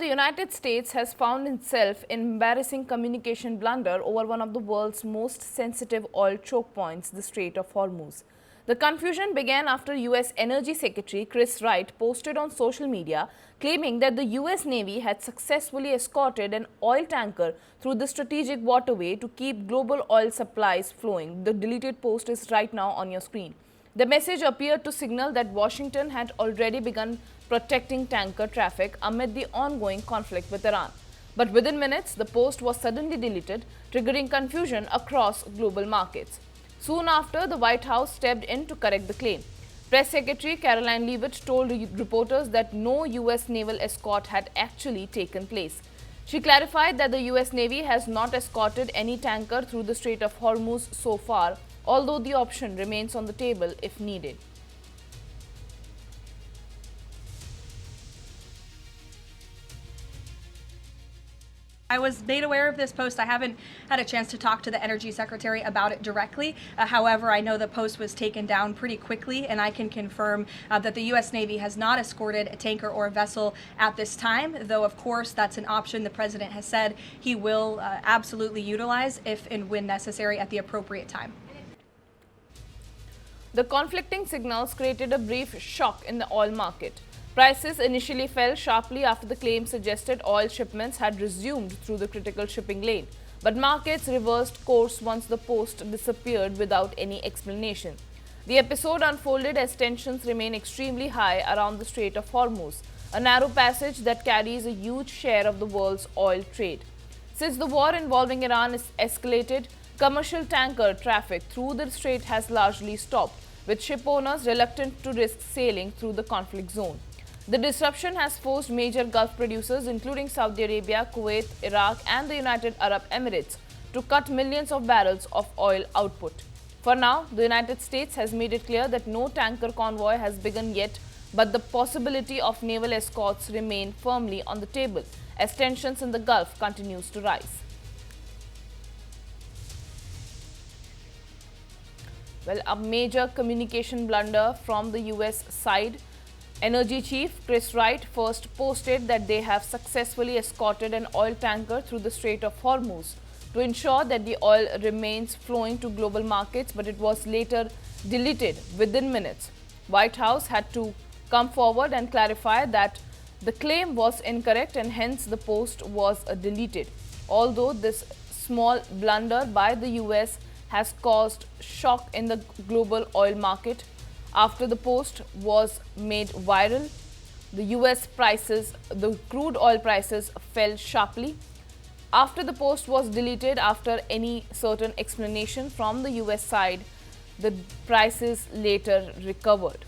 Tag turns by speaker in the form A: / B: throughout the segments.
A: the United States has found itself in embarrassing communication blunder over one of the world's most sensitive oil choke points, the Strait of Hormuz. The confusion began after U.S. Energy Secretary Chris Wright posted on social media claiming that the U.S. Navy had successfully escorted an oil tanker through the strategic waterway to keep global oil supplies flowing. The deleted post is right now on your screen. The message appeared to signal that Washington had already begun protecting tanker traffic amid the ongoing conflict with Iran. But within minutes, the post was suddenly deleted, triggering confusion across global markets. Soon after, the White House stepped in to correct the claim. Press Secretary Karoline Leavitt told reporters that no U.S. naval escort had actually taken place. She clarified that the U.S. Navy has not escorted any tanker through the Strait of Hormuz so far, although the option remains on the table if needed.
B: I was made aware of this post. I haven't had a chance to talk to the Energy Secretary about it directly. However, I know the post was taken down pretty quickly, and I can confirm that the U.S. Navy has not escorted a tanker or a vessel at this time, though, of course, that's an option the President has said he will absolutely utilize if and when necessary at the appropriate time.
A: The conflicting signals created a brief shock in the oil market. Prices initially fell sharply after the claim suggested oil shipments had resumed through the critical shipping lane. But markets reversed course once the post disappeared without any explanation. The episode unfolded as tensions remain extremely high around the Strait of Hormuz, a narrow passage that carries a huge share of the world's oil trade. Since the war involving Iran is escalated, commercial tanker traffic through the strait has largely stopped, with ship owners reluctant to risk sailing through the conflict zone. The disruption has forced major Gulf producers, including Saudi Arabia, Kuwait, Iraq, and the United Arab Emirates, to cut millions of barrels of oil output. For now, the United States has made it clear that no tanker convoy has begun yet, but the possibility of naval escorts remain firmly on the table as tensions in the Gulf continues to rise. Well, a major communication blunder from the U.S. side. Energy Chief Chris Wright first posted that they have successfully escorted an oil tanker through the Strait of Hormuz to ensure that the oil remains flowing to global markets, but it was later deleted within minutes. White House had to come forward and clarify that the claim was incorrect and hence the post was deleted. Although this small blunder by the US has caused shock in the global oil market, after the post was made viral, the crude oil prices fell sharply. After the post was deleted, after any certain explanation from the US side, the prices later recovered.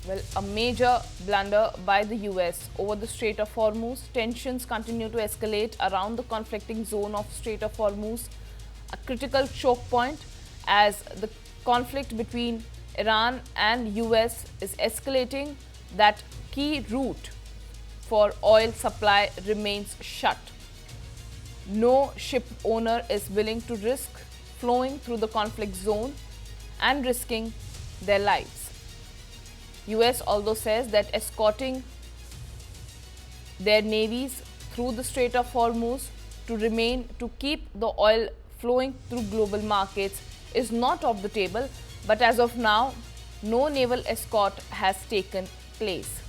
A: Well, a major blunder by the US over the Strait of Hormuz. Tensions continue to escalate around the conflicting zone of Strait of Hormuz, a critical choke point as the conflict between Iran and US is escalating. That key route for oil supply remains shut. No ship owner is willing to risk flowing through the conflict zone and risking their lives. US although says that escorting their navies through the Strait of Hormuz to keep the oil flowing through global markets is not off the table, but as of now, no naval escort has taken place.